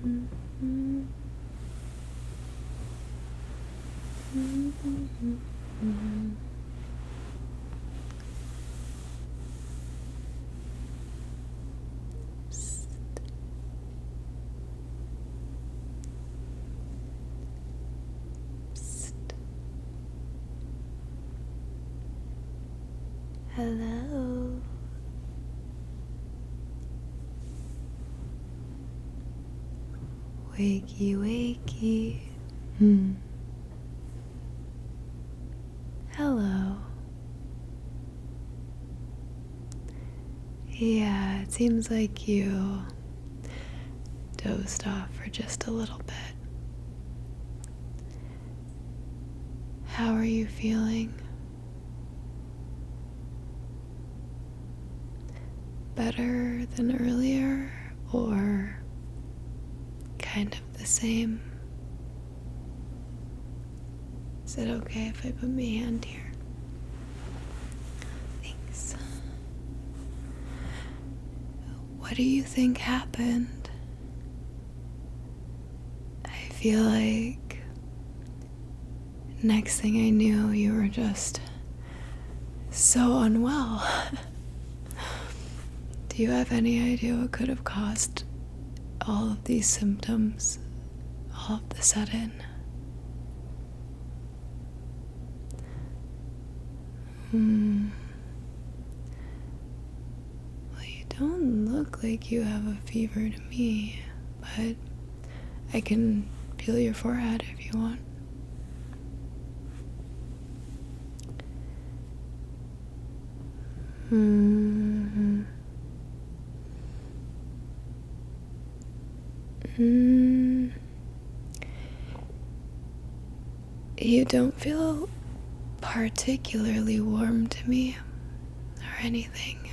Hello. Wakey, wakey. Hello. Yeah, it seems like you dozed off for just a little bit. How are you feeling? Better than earlier, or kind of the same? Is it okay if I put my hand here? Thanks. What do you think happened? I feel like next thing I knew, you were just so unwell. Do you have any idea what could have caused all of these symptoms all of a sudden? Well, you don't look like you have a fever to me, but I can feel your forehead if you want. You don't feel particularly warm to me or anything,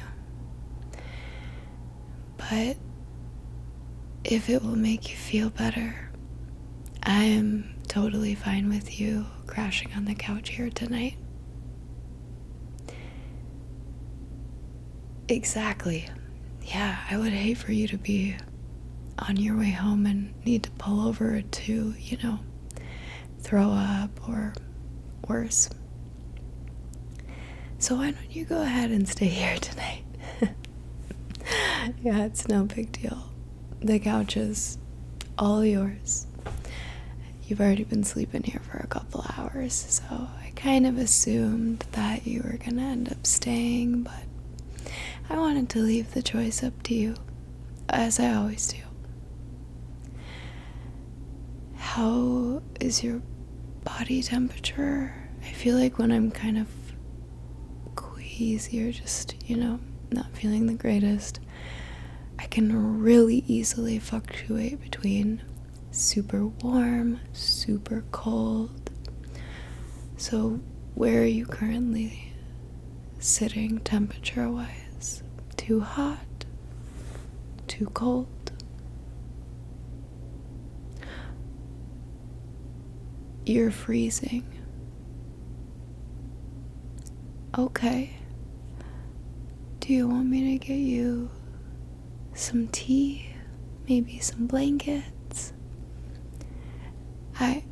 but if it will make you feel better, I am totally fine with you crashing on the couch here tonight. Exactly. Yeah, I would hate for you to be on your way home and need to pull over to, throw up or worse. So why don't you go ahead and stay here tonight? Yeah, it's no big deal. The couch is all yours. You've already been sleeping here for a couple hours, so I kind of assumed that you were gonna end up staying, but I wanted to leave the choice up to you, as I always do. How is your body temperature? I feel like when I'm kind of queasy or just, not feeling the greatest, I can really easily fluctuate between super warm, super cold. So where are you currently sitting temperature-wise? Too hot? Too cold? You're freezing. Okay. Do you want me to get you some tea? Maybe some blankets? I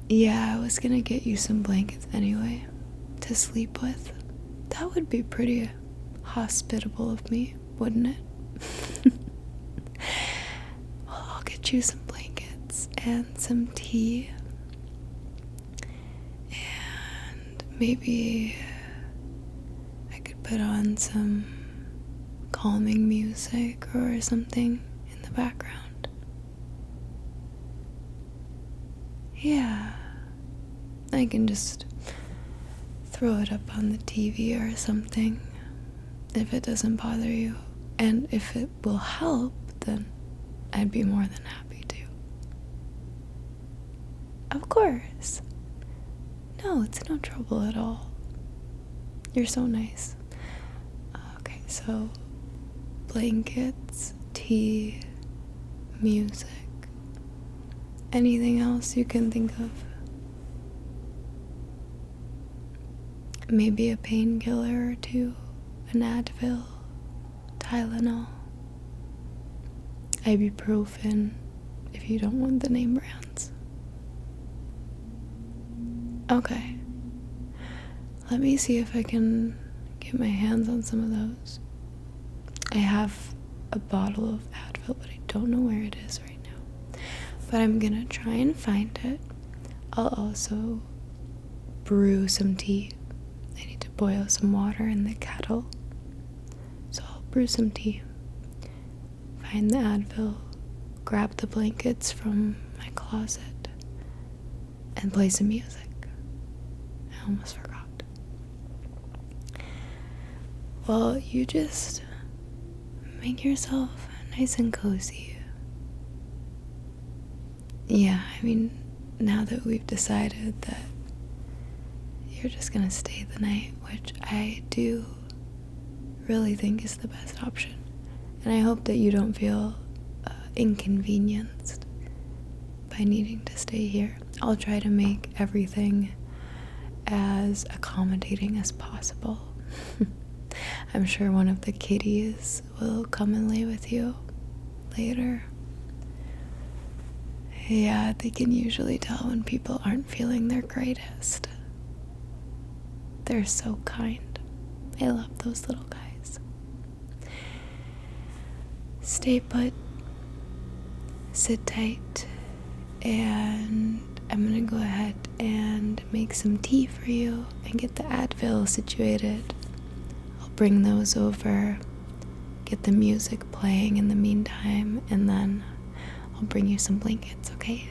was gonna get you some blankets anyway to sleep with. That would be pretty hospitable of me, wouldn't it? Well, I'll get you some blankets and some tea. And maybe I could put on some calming music or something in the background. Yeah, I can just throw it up on the TV or something if it doesn't bother you. And if it will help, then I'd be more than happy to. Of course. No, it's no trouble at all. You're so nice. Okay, so blankets, tea, music. Anything else you can think of? Maybe a painkiller or two, an Advil, Tylenol, ibuprofen, if you don't want the name brands. Okay. Let me see if I can get my hands on some of those. I have a bottle of Advil, but I don't know where it is right now. But I'm gonna try and find it. I'll also brew some tea. I need to boil some water in the kettle. So I'll brew some tea, find the Advil, grab the blankets from my closet, and play some music. I almost forgot. Well, you just make yourself nice and cozy. Yeah, I mean, now that we've decided that you're just gonna stay the night, which I do really think is the best option. And I hope that you don't feel inconvenienced by needing to stay here. I'll try to make everything as accommodating as possible. I'm sure one of the kitties will come and lay with you later. Yeah, they can usually tell when people aren't feeling their greatest. They're so kind. I love those little guys. Stay put, sit tight, and I'm gonna go ahead and make some tea for you and get the Advil situated. I'll bring those over, get the music playing in the meantime, and then I'll bring you some blankets, okay?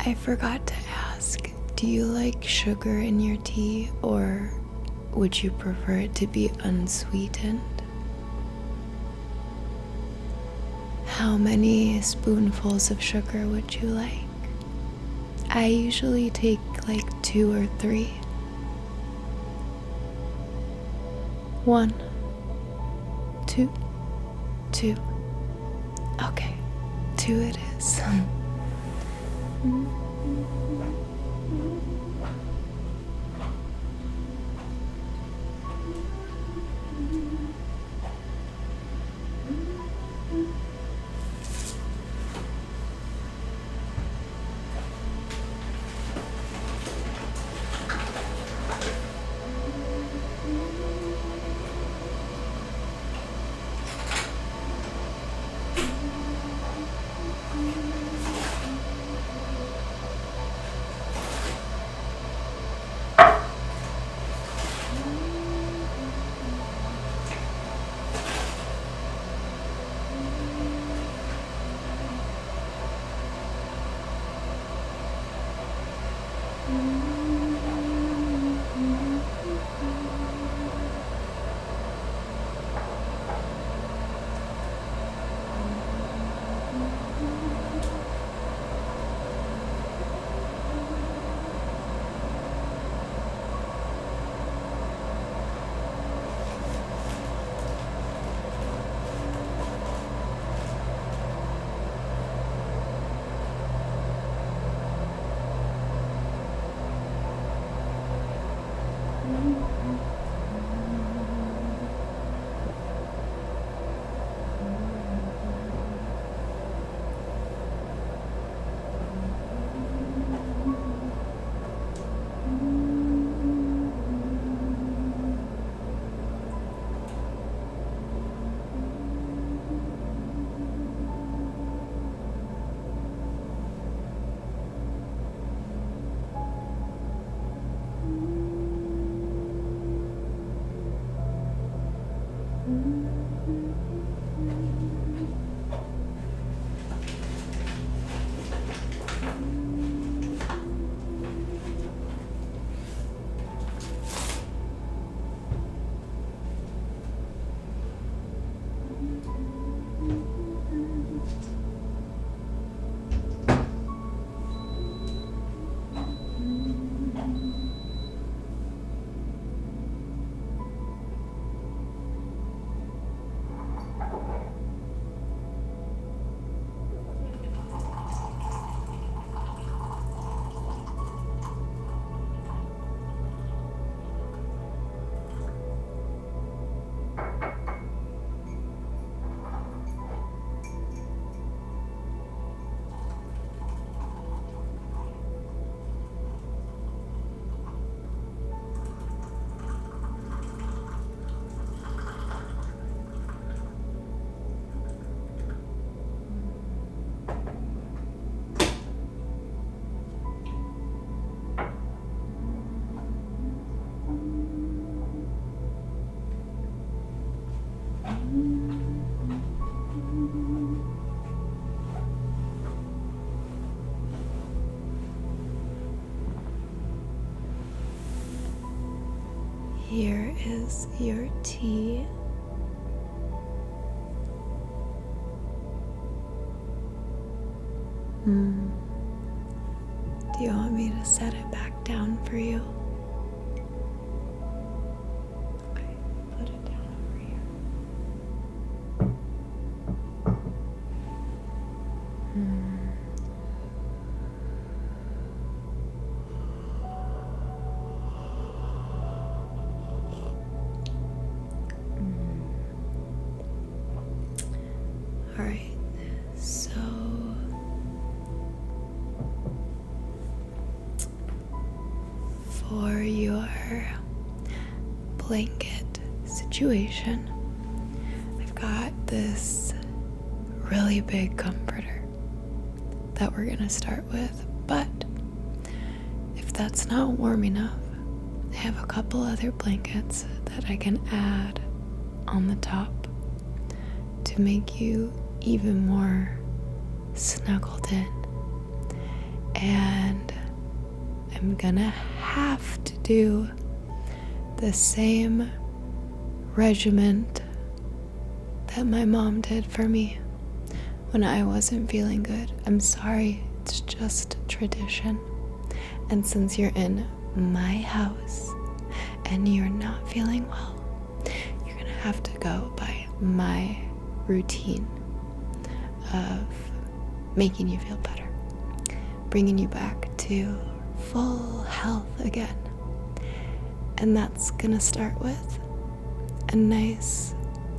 I forgot to ask, do you like sugar in your tea, or would you prefer it to be unsweetened? How many spoonfuls of sugar would you like? I usually take like 2 or 3. 1, 2, 2. Okay, 2 it is. is your tea. Do you want me to set it back down for you? Okay, put it down over here. All right, so for your blanket situation, I've got this really big comforter that we're gonna start with, but if that's not warm enough, I have a couple other blankets that I can add on the top to make you even more snuggled in. And I'm gonna have to do the same regiment that my mom did for me when I wasn't feeling good. I'm sorry, it's just tradition. And since you're in my house and you're not feeling well, you're gonna have to go by my routine of making you feel better, bringing you back to full health again. And that's gonna start with a nice,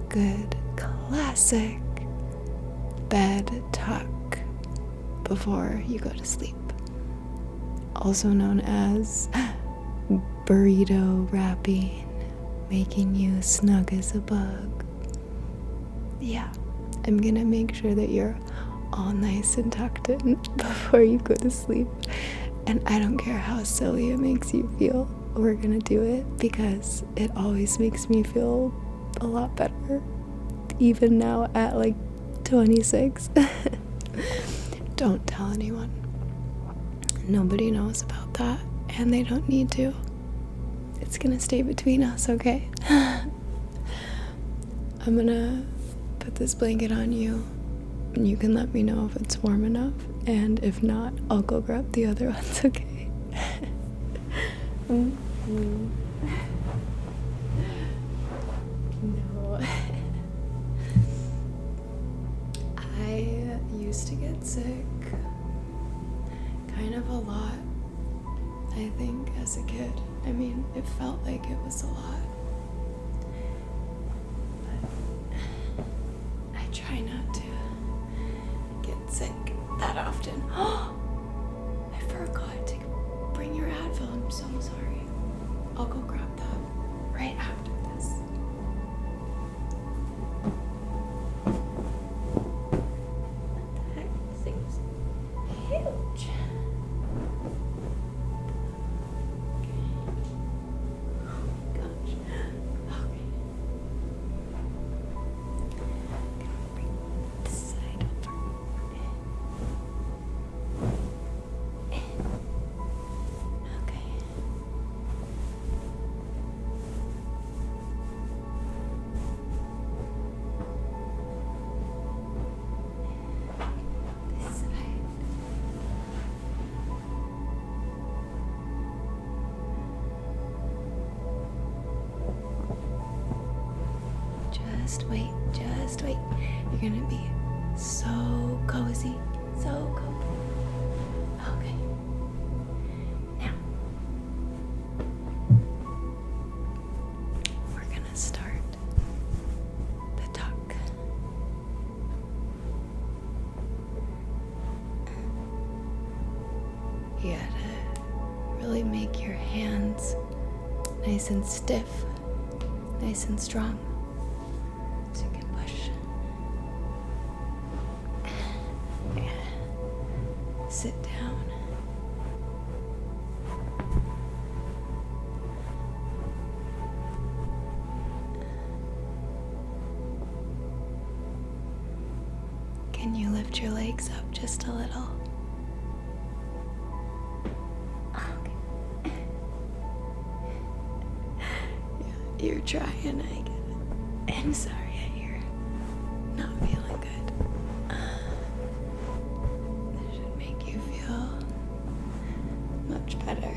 good, classic bed tuck before you go to sleep, also known as burrito wrapping, making you snug as a bug. Yeah, I'm gonna make sure that you're all nice and tucked in before you go to sleep. And I don't care how silly it makes you feel, we're gonna do it because it always makes me feel a lot better, even now at like 26. Don't tell anyone. Nobody knows about that, and they don't need to. It's gonna stay between us, okay? I'm gonna put this blanket on you, and you can let me know if it's warm enough, and if not, I'll go grab the other ones, okay? No. I used to get sick kind of a lot, I think, as a kid. I mean, it felt like it was a lot. But I try not to get sick that often. I forgot to bring your Advil. I'm so sorry. I'll go grab that right after this. What the heck? This thing's huge. Just wait. You're gonna be so cozy, so cozy. Okay. Now, we're gonna start the tuck. You gotta really make your hands nice and stiff, nice and strong. Sit down. Can you lift your legs up just a little? Okay. You're trying, I get it. I'm sorry that you're not feeling good. This should make you feel much better.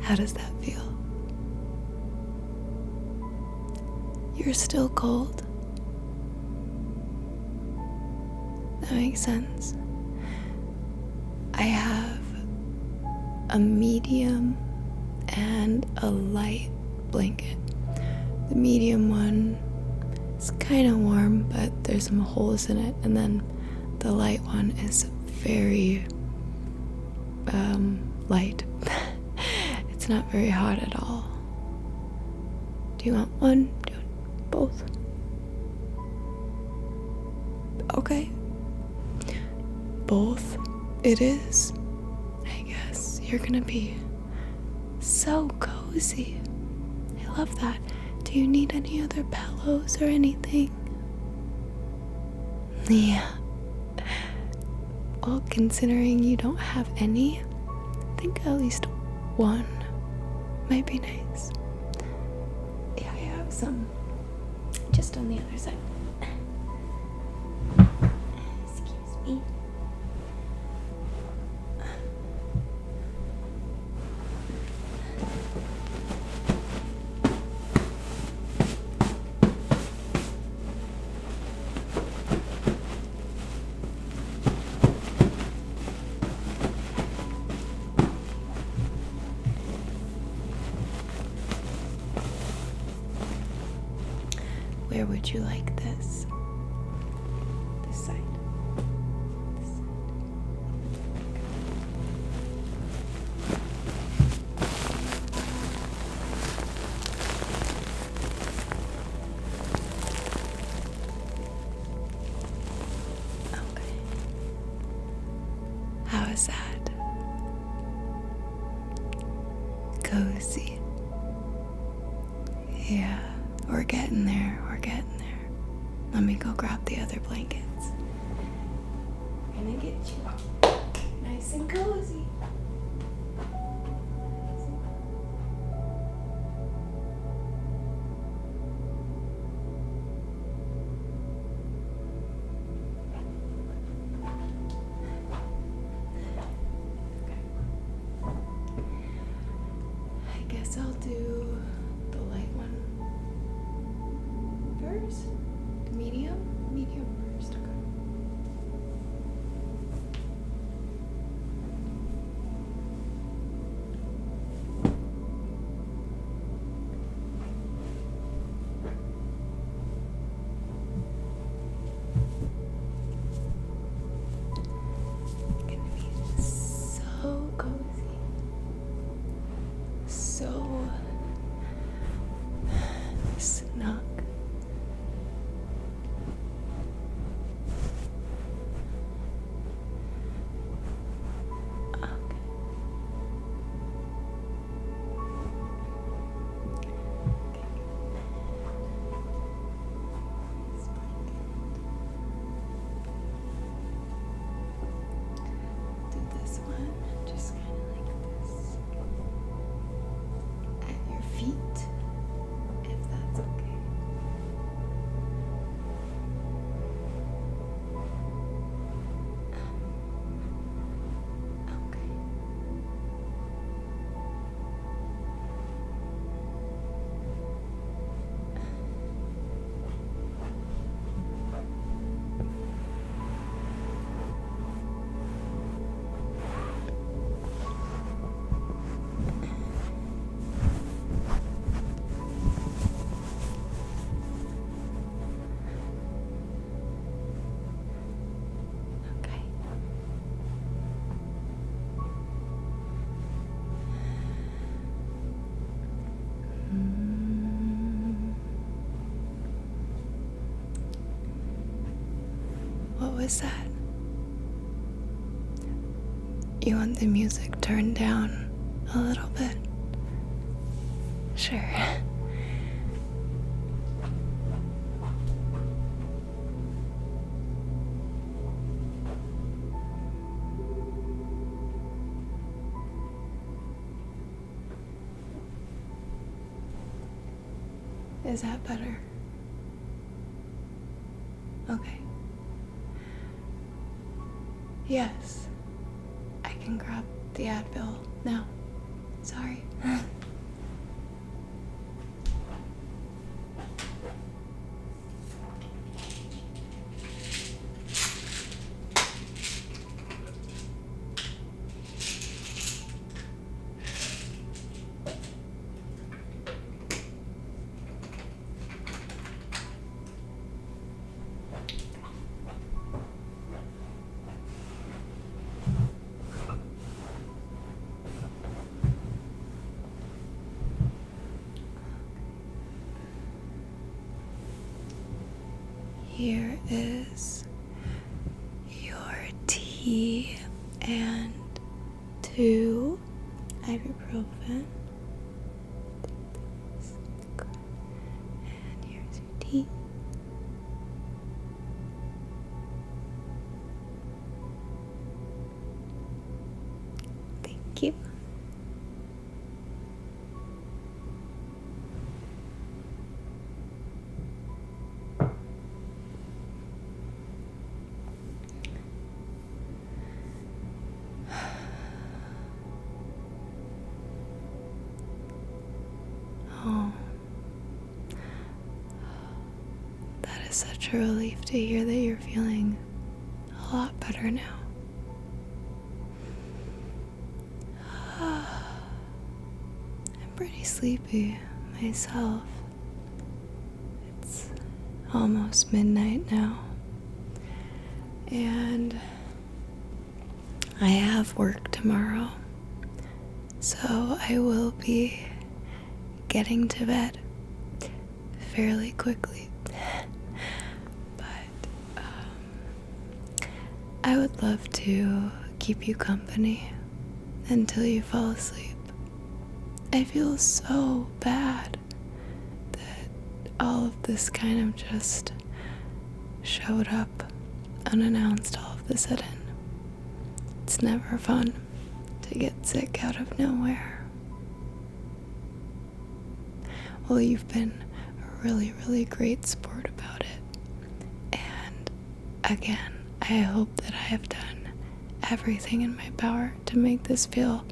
How does that feel? You're still cold. That makes sense. I have a medium and a light blanket. The medium one is kind of warm, but there's some holes in it. And then the light one is very light. It's not very hot at all. Do you want one? Do you want both? Okay. Both it is. I guess you're gonna be so cozy. I love that. Do you need any other pillows or anything? Yeah. Well, considering you don't have any, I think at least one might be nice. Yeah, I have some just on the other side. Excuse me. Where would you like this? This side. This side. Okay. How is that? Cozy. Yeah, we're getting there. Let me go grab the other blankets. I'm gonna get you nice and cozy. I guess I'll do the light one first. Medium first. Okay. What was that? You want the music turned down a little bit? Sure. Is that better? Okay. Yes. I can grab the Advil now. Sorry. Here is your tea and 2 ibuprofen. And here's your tea. Thank you. Oh, that is such a relief to hear that you're feeling a lot better now. I'm pretty sleepy myself. It's almost midnight now, and I have work tomorrow, so I will be getting to bed fairly quickly. But I would love to keep you company until you fall asleep. I feel so bad that all of this kind of just showed up unannounced all of a sudden. It's never fun to get sick out of nowhere. Well, you've been a really, really great sport about it. And again, I hope that I have done everything in my power to make this feel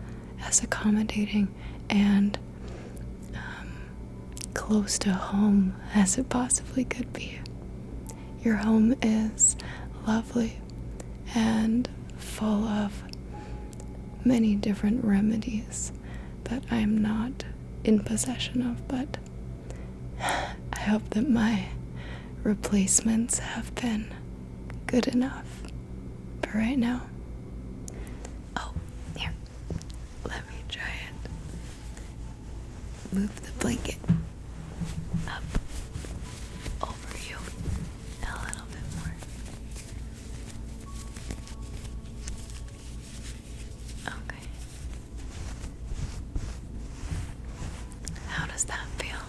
as accommodating and close to home as it possibly could be. Your home is lovely and full of many different remedies that I'm not in possession of, but I hope that my replacements have been good enough for right now. Oh, here, let me try it. Move the blanket up over you a little bit more. Okay. How does that feel?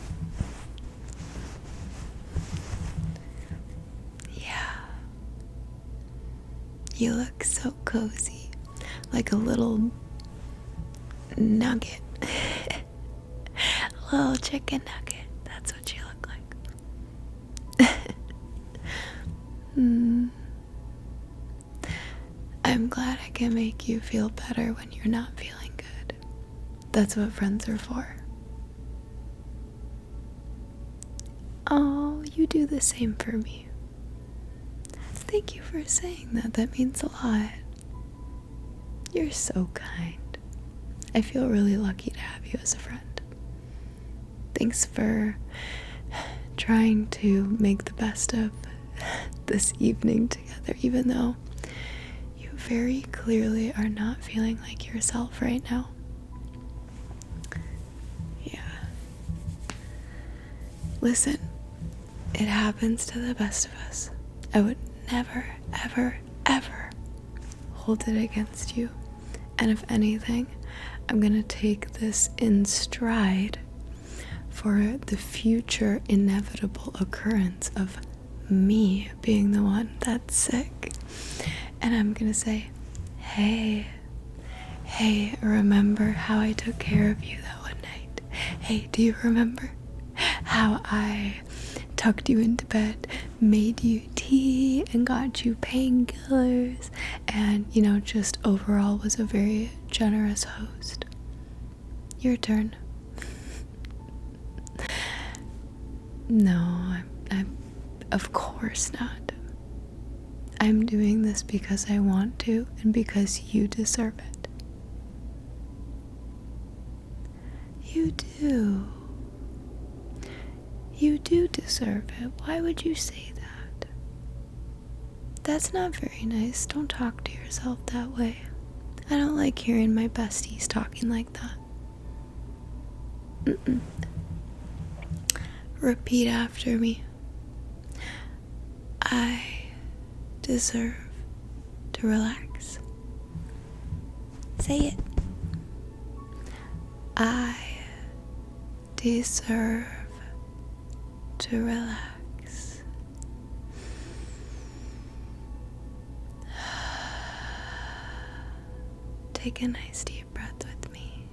Yeah. You look so cozy, like a little nugget. A little chicken nugget. That's what you look like. I'm glad I can make you feel better when you're not feeling good. That's what friends are for. Oh, you do the same for me. Thank you for saying that. That means a lot. You're so kind. I feel really lucky to have you as a friend. Thanks for trying to make the best of this evening together, even though you very clearly are not feeling like yourself right now. Yeah. Listen, it happens to the best of us. I would never, ever, ever hold it against you. And if anything, I'm going to take this in stride for the future inevitable occurrence of me being the one that's sick. And I'm going to say, hey, remember how I took care of you that one night? Hey, do you remember how I tucked you into bed, made you tea, and got you painkillers, and, just overall was a very generous host? Your turn. No, I'm of course not. I'm doing this because I want to and because you deserve it. You do. You do deserve it. Why would you say that? That's not very nice. Don't talk to yourself that way. I don't like hearing my besties talking like that. Mm-mm. Repeat after me. I deserve to relax. Say it. I deserve to relax. Take a nice deep breath with me.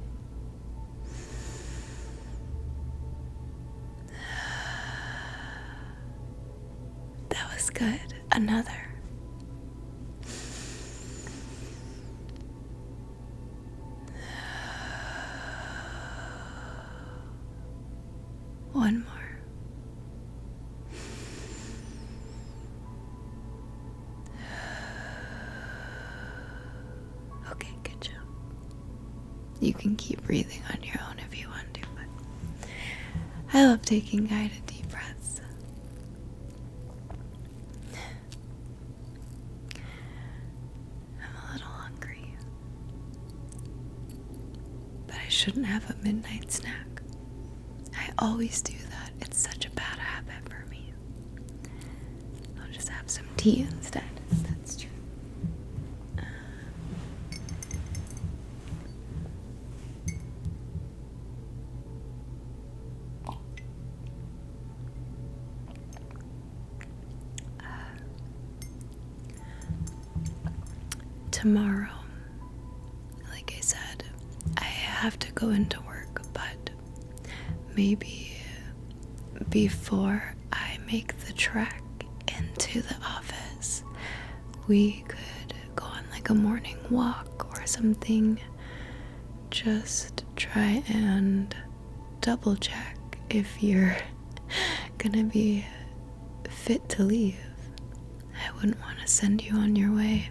That was good. Another. One more. Okay, good job. You can keep breathing on your own if you want to, but I love taking guided deep breaths. I'm a little hungry, but I shouldn't have a midnight snack. I always do that. It's such a bad habit for me. I'll just have some tea instead. That's true. Tomorrow, like I said, I have to go into work, but maybe before I make the trek into the office, we could go on like a morning walk or something. Just try and double check if you're gonna be fit to leave. I wouldn't want to send you on your way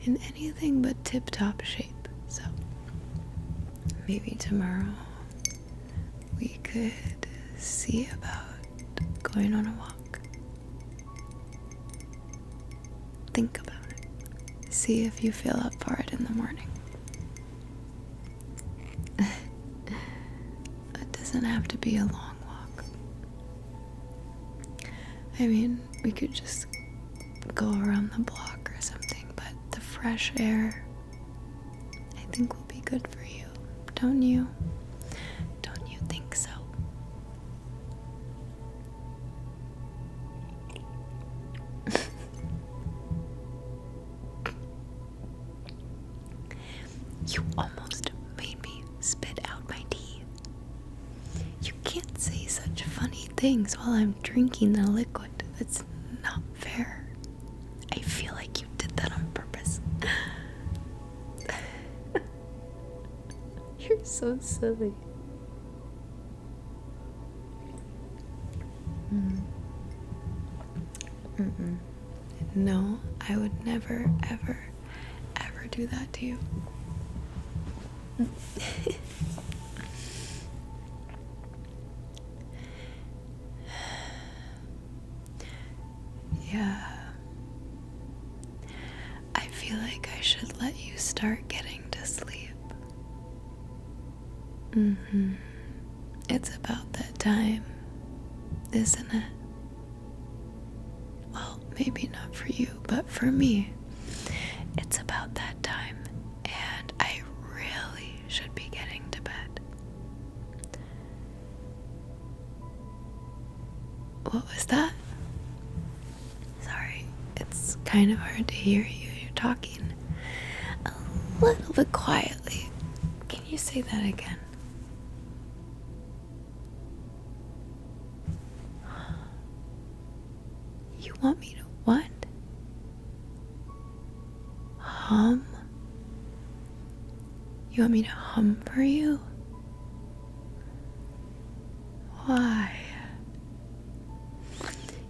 in anything but tip-top shape. So maybe tomorrow we could see about going on a walk. Think about it. See if you feel up for it in the morning. It doesn't have to be a long walk. I mean, we could just go around the block or something, but the fresh air, I think, will be good for you. Don't you? Don't you think so? You almost made me spit out my tea. You can't say such funny things while I'm drinking the liquid. That's not fair. I feel like you did that on purpose. You're so silly. No, I would never, ever, ever do that to you. Yeah. I feel like I should let you start getting to sleep. It's about that time, isn't it? Well, maybe not for you, but for me, it's about that time, and I really should be getting to bed. What was that? Sorry, it's kind of hard to hear you. You're talking a little bit quietly. Can you say that again? You want me to what? Hum? You want me to hum for you? Why?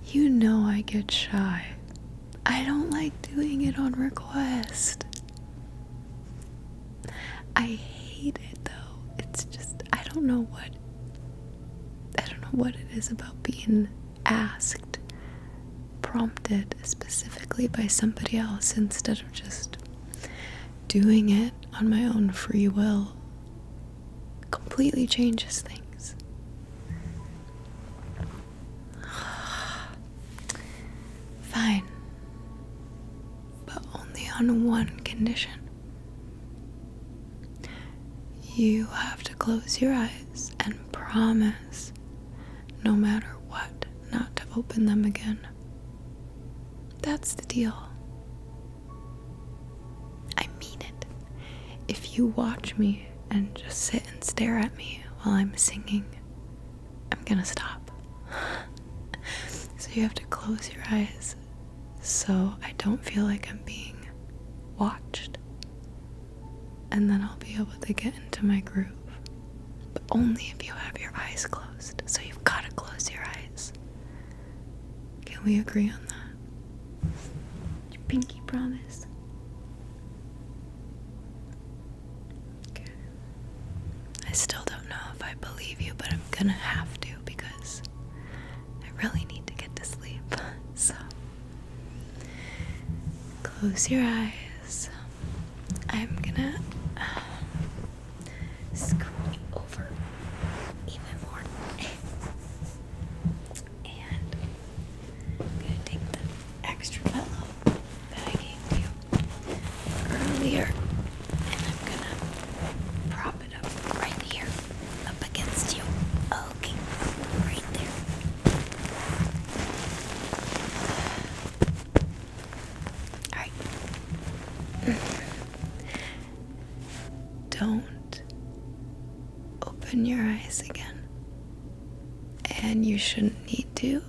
You know I get shy. I don't like doing it on request. I hate it though. It's just, I don't know what it is about being asked, prompted specifically by somebody else instead of just doing it on my own free will. Completely changes things. Fine. But only on one condition. You have to close your eyes and promise, no matter what, not to open them again. That's the deal. I mean it. If you watch me and just sit and stare at me while I'm singing, I'm gonna stop. So you have to close your eyes so I don't feel like I'm being watched. And then I'll be able to get into my groove. But only if you have your eyes closed. So you've got to close your eyes. Can we agree on that? Your pinky promise? Okay. I still don't know if I believe you, but I'm gonna have to because I really need to get to sleep. So close your eyes. I'm gonna screw you over even more. And I'm gonna take the extra pillow that I gave you earlier, and I'm gonna prop it up right here, up against you. Okay, right there. Alright. Don't open your eyes again. And you shouldn't need to,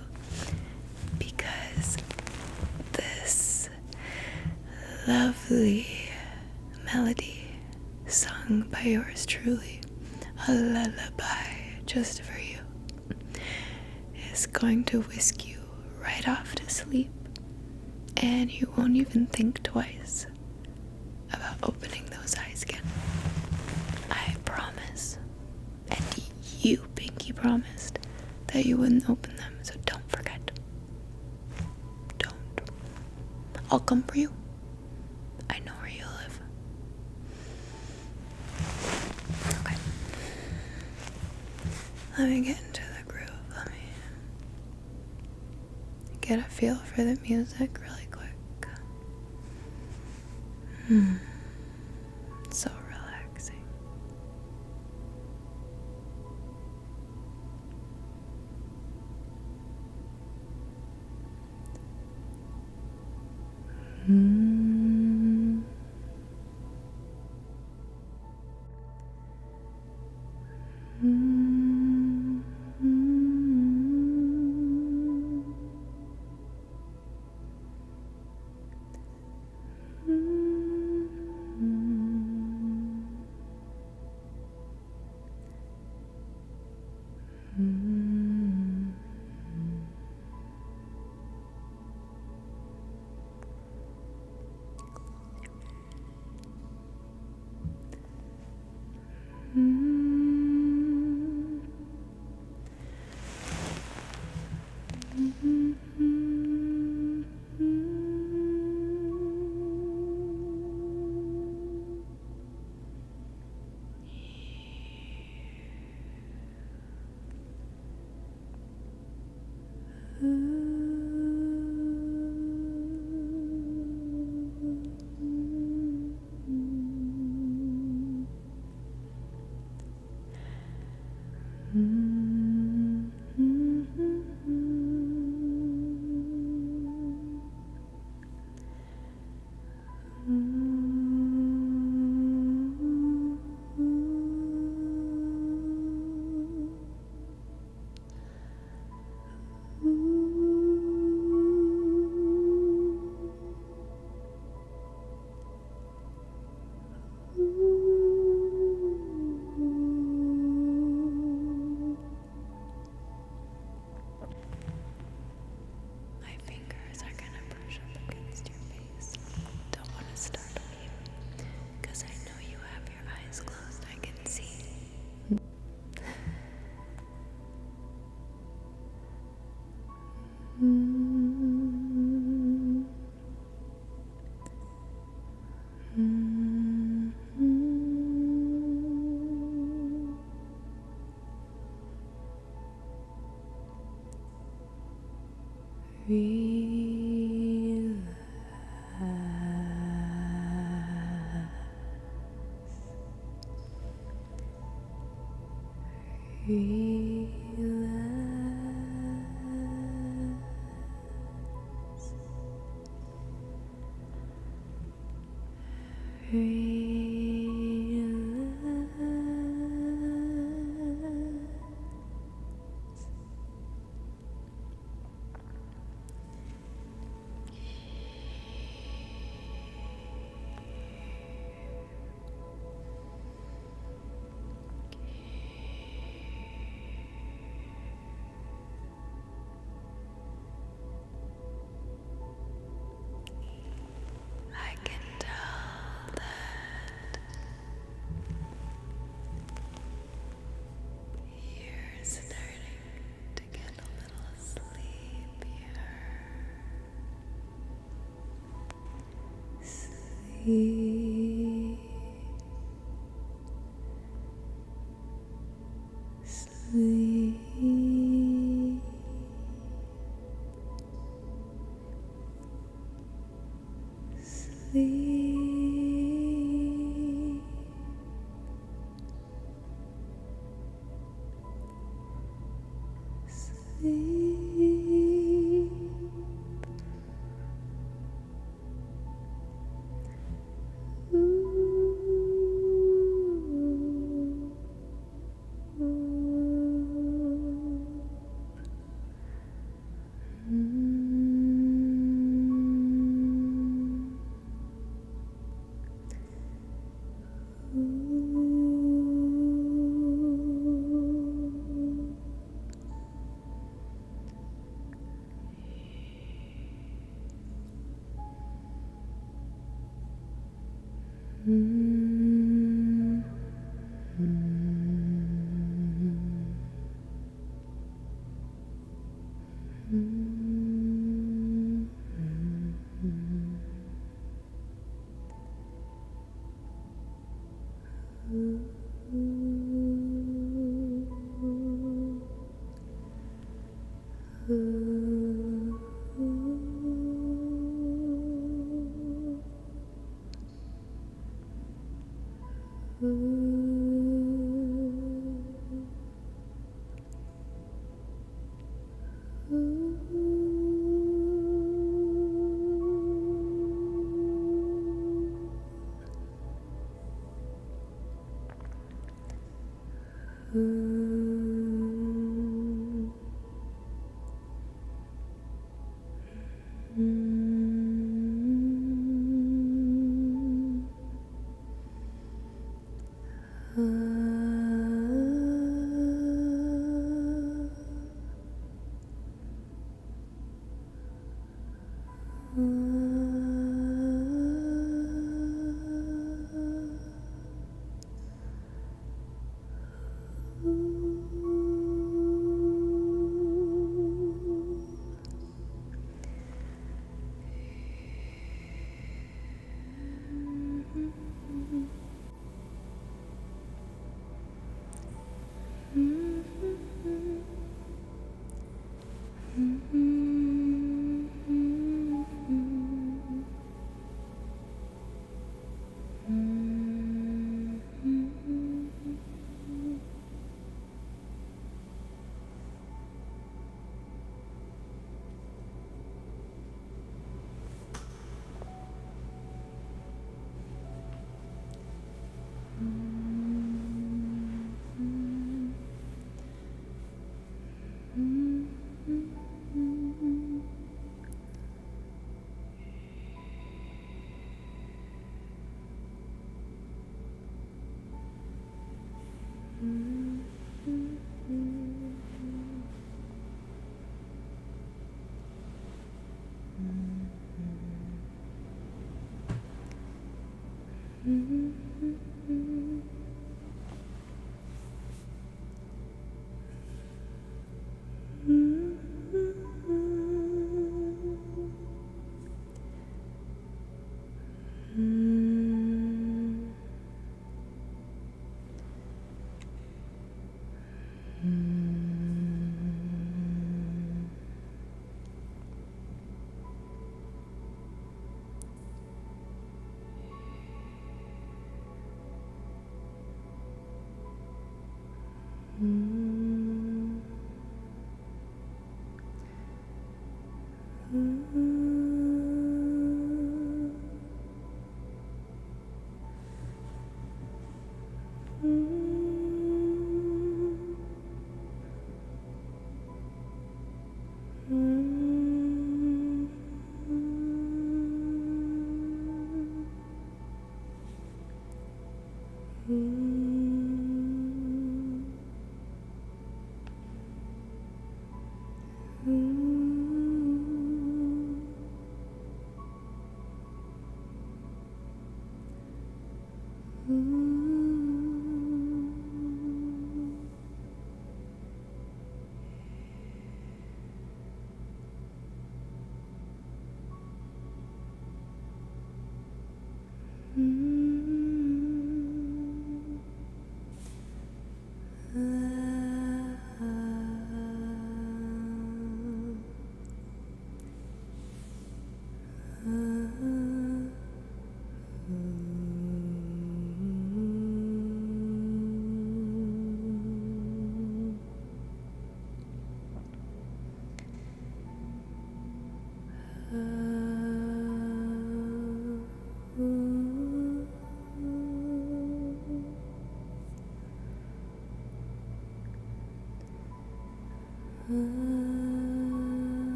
because this lovely melody sung by yours truly, a lullaby just for you, is going to whisk you right off to sleep, and you won't even think twice about opening those eyes again. I promise. And you, Pinky, promised that you wouldn't open them, so don't forget. Don't. I'll come for you. I know where you live. Okay. Let me get into the groove. Let me get a feel for the music really quick. It's so relaxing. I can tell that you're starting to get a little sleepier. Sleep. Sleep. Sleep. Sleep.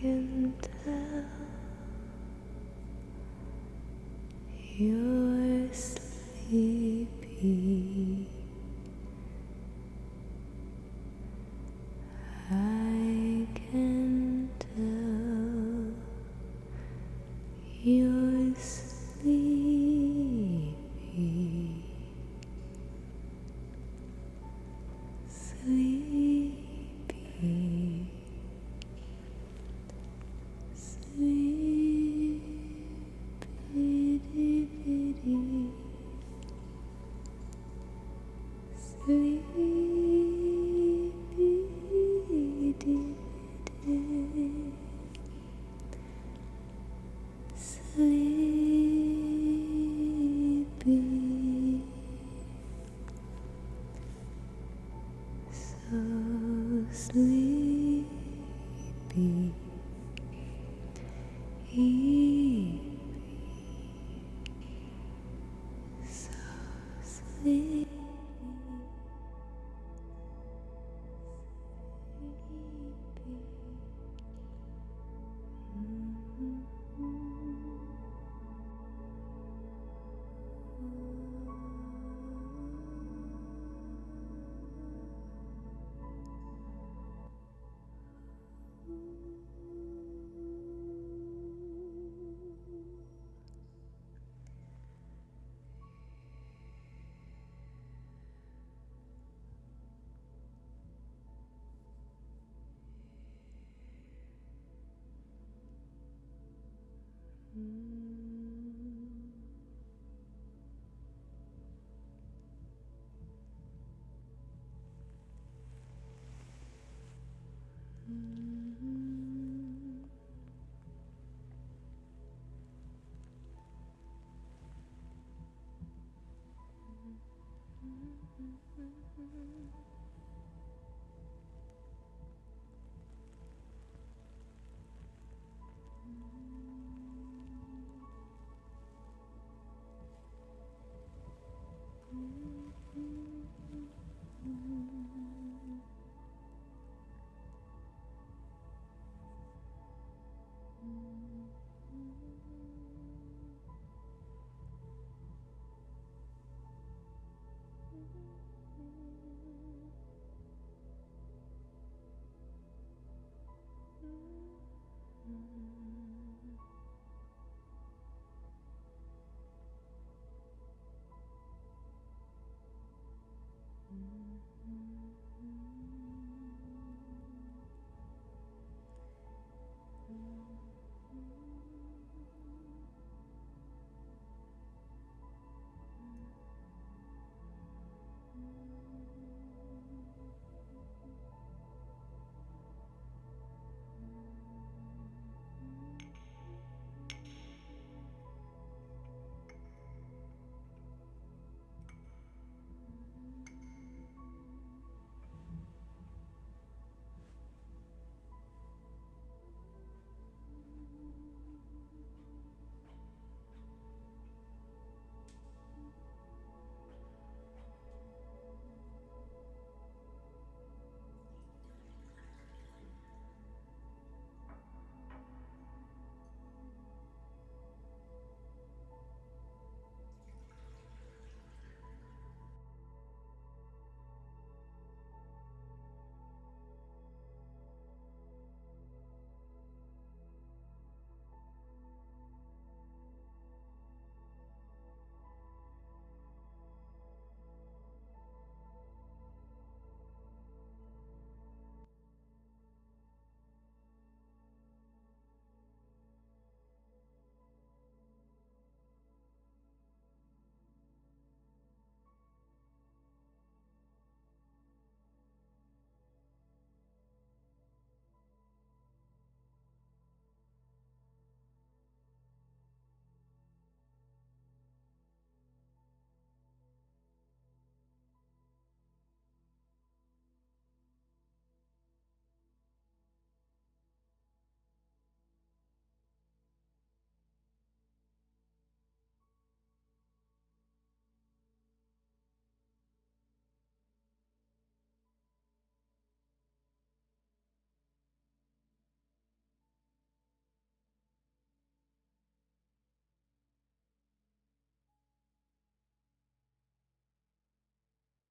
can tell you're sleepy. I can tell you're sleepy. Sleepy. Sleepy. Sleepy, so sleepy, so sleepy. Mm-hmm.